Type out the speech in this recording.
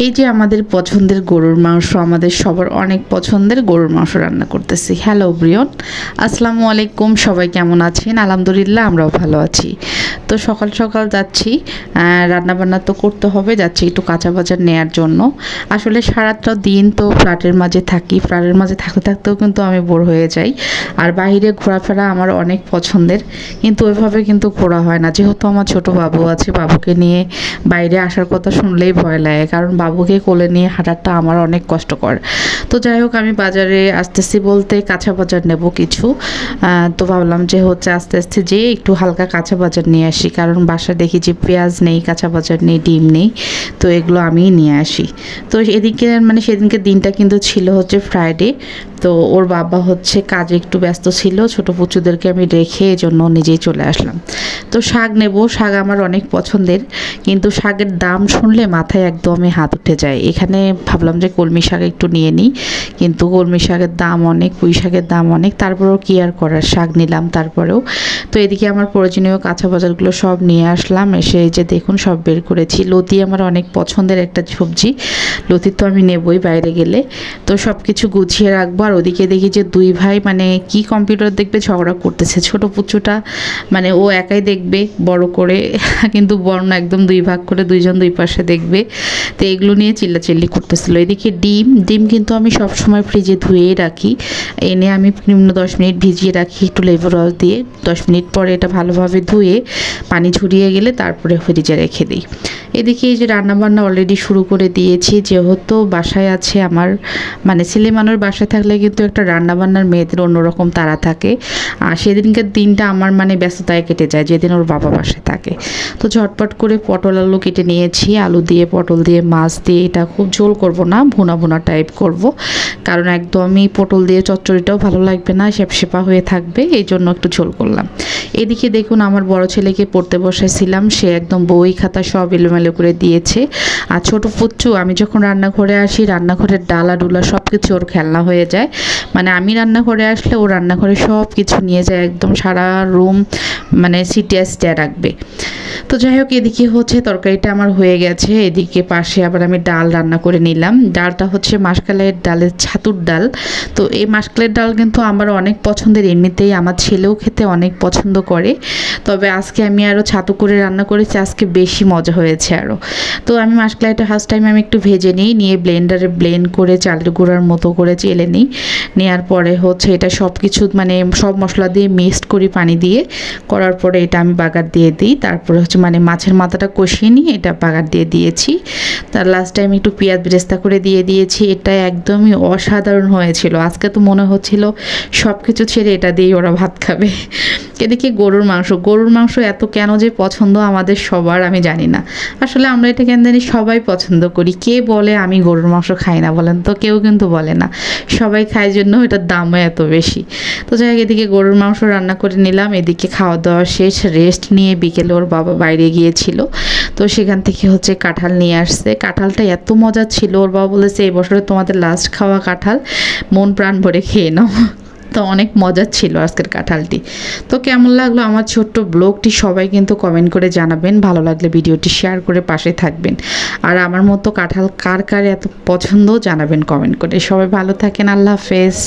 এই যে আমাদের পছন্দের গরুর মাংস, আমাদের সবার অনেক পছন্দের গরুর মাংস রান্না করতেছি। হ্যালো ব্রিয়ন, আসসালামু আলাইকুম। সবাই কেমন আছেন? আলহামদুলিল্লাহ, আমরাও ভালো আছি। তো সকাল সকাল যাচ্ছি, রান্নাবান্না তো করতে হবে, যাচ্ছি একটু কাঁচা বাজার নেয়ার জন্য। আসলে সারাটা দিন তো ফ্ল্যাটের মাঝে থাকি, ফ্ল্যাটের মাঝে থাকতে থাকতেও কিন্তু আমি বোর হয়ে যাই। আর বাইরে ঘোরাফেরা আমার অনেক পছন্দের, কিন্তু ওইভাবে কিন্তু ঘোরা হয় না। যেহেতু আমার ছোট বাবু আছে, বাবুকে নিয়ে বাইরে আসার কথা শুনলেই ভয় লাগে, কারণ বাবুকে কোলে নিয়ে হাঁটাটা আমার অনেক কষ্টকর। তো যাই হোক, আমি বাজারে আসতেছি বলতে কাঁচা বাজার নেব কিছু। তো ভাবলাম যে হচ্ছে আস্তে আস্তে যেয়ে একটু হালকা কাঁচা বাজার নিয়ে আসি, কারণ বাসায় দেখি যে পেঁয়াজ নেই, কাঁচা বাজার নেই, ডিম নেই। তো এগুলো আমিই নিয়ে আসি। তো এদিকে মানে সেদিনকে দিনটা কিন্তু ছিল হচ্ছে ফ্রাইডে। তো ওর বাবা হচ্ছে কাজে একটু ব্যস্ত ছিল, ছোটো পুচুদেরকে আমি রেখে এজন্য নিজেই চলে আসলাম। তো শাক নেব, শাক আমার অনেক পছন্দের, কিন্তু শাকের দাম শুনলে মাথায় একদমই হাত উঠে যায়। এখানে ভাবলাম যে কলমি শাক একটু নিয়ে নিই, কিন্তু কলমি শাকের দাম অনেক, পুঁই শাকের দাম অনেক, তারপরেও কি আর করার, শাক নিলাম তারপরেও। তো এদিকে আমার প্রয়োজনীয় কাঁচা বাজারগুলো সব নিয়ে আসলাম, এসে এই যে দেখুন সব বের করেছি। লতি আমার অনেক পছন্দের একটা সবজি, লতি তো আমি নেবই বাইরে গেলে। তো সব কিছু গুছিয়ে রাখবো। আর ওদিকে দেখি যে দুই ভাই মানে কি কম্পিউটার দেখবে ঝগড়া করতেছে। ছোট পুচুটা মানে ও একাই দেখবে বড় করে, কিন্তু বড় না, একদম দুই ভাগ করে দুইজন দুই পাশে দেখবে। তো এগুলো নিয়ে চিল্লাচিল্লি করতেছিল। এদিকে ডিম কিন্তু আমি সবসময় ফ্রিজে ধুয়েই রাখি, এনে আমি নিম্ন 10 মিনিট ভিজিয়ে রাখি একটু লেবু রস দিয়ে। 10 মিনিট পরে এটা ভালোভাবে ধুয়ে পানি ঝরিয়ে গেলে তারপরে ফ্রিজে রেখে দিই। এদিকে এই যে রান্নাবান্না অলরেডি শুরু করে দিয়েছি, যেহেতু বাসায় আছে আমার, মানে ছেলে মানুষ বাসায় থাকলে কিন্তু একটা রান্নাবান্নার মেয়েদের অন্যরকম তাড়া থাকে। আর সেদিনকার দিনটা আমার মানে ব্যস্ততায় কেটে যায় যেদিন ওর বাবা বাসায় থাকে। তো ঝটপট করে পটল আলু কেটে নিয়েছি, আলু দিয়ে পটল দিয়ে মাছ দিয়ে, এটা খুব ঝোল করব না, ভুনা ভুনা টাইপ করব, কারণ একদমই পটল দিয়ে চচ্চড়িটাও ভালো লাগবে না, সেপসেপা হয়ে থাকবে, এই জন্য একটু ঝোল করলাম। এদিকে দেখুন আমার বড় ছেলেকে পড়তে বসাইছিলাম, সে একদম বই খাতা সব এলোমেলো করে দিয়েছে। আর ছোট পুচ্চু, আমি যখন রান্নাঘরে আসি, রান্নাঘরের ডালা ডুলা সব কিছু ওর খেলনা হয়ে যায়। মানে আমি রান্নাঘরে আসলে ও রান্নাঘরে সব কিছু নিয়ে যায়, একদম সারা রুম মানে সিটিয়া সিটিয়া রাখবে। তো যাই হোক, এদিকে হচ্ছে তরকারিটা আমার হয়ে গেছে। এদিকে পাশে আবার আমি ডাল রান্না করে নিলাম। ডালটা হচ্ছে মাসকলাইয়ের ডালের ছাতুর ডাল। তো এই মাসকলাইয়ের ডাল কিন্তু আমার অনেক পছন্দের, এমনিতেই আমার ছেলেও খেতে অনেক পছন্দ করে। তবে আজকে আমি আরও ছাতু করে রান্না করেছি, আজকে বেশি মজা হয়েছে আরও। তো আমি মাসকলাইটা ফার্স্ট টাইম আমি একটু ভেজে নিই, নিয়ে ব্লেন্ডারে ব্লেন্ড করে চালের গুঁড়ার মতো করে চেলে নিই। নেওয়ার পরে হচ্ছে এটা সব কিছু মানে সব মশলা দিয়ে মিক্সড করি পানি দিয়ে, করার পরে এটা আমি বাগার দিয়ে দিই। তারপরে হচ্ছে মানে মাছের মাথাটা কষিয়ে নিয়ে এটা বাগার দিয়ে দিয়েছি। তার লাস্ট টাইম একটু পেঁয়াজ বেরেস্তা করে দিয়ে দিয়েছি। এটা একদমই অসাধারণ হয়েছিল। আজকে তো মনে হচ্ছিল সব কিছু ছেড়ে এটা দিয়েই ওরা ভাত খাবে। এদিকে গরুর মাংস এত কেন যে পছন্দ আমাদের সবার আমি জানি না। আসলে আমরা এটা কেন জানি সবাই পছন্দ করি। কে বলে আমি গরুর মাংস খাই না বলেন তো? কেউ কিন্তু বলে না, সবাই খায় জন্য এটার দামও এত বেশি। তো যাই হোক, এদিকে গরুর মাংস রান্না করে নিলাম। এদিকে খাওয়া দাওয়া শেষ, রেস্ট নিয়ে বিকেলে ওর বাবা বাইরে গিয়েছিল, তো সেখান থেকে হচ্ছে কাঁঠাল নিয়ে আসছে। কাঁঠালটা এত মজা ছিল, ওর বাবা বলেছে এই বছরে তোমাদের লাস্ট খাওয়া কাঁঠাল, মন প্রাণ ভরে খেয়ে নাও। তো অনেক মজার ছিল আজকের কাঁঠালটি। তো কেমন লাগলো আমার ছোট্ট ব্লগটি সবাই কিন্তু কমেন্ট করে জানাবেন। ভালো লাগলে ভিডিওটি শেয়ার করে পাশে থাকবেন। আর আমার মতো কাঁঠাল কার কার এত পছন্দ জানাবেন কমেন্ট করে। সবাই ভালো থাকেন, আল্লাহ হাফেজ।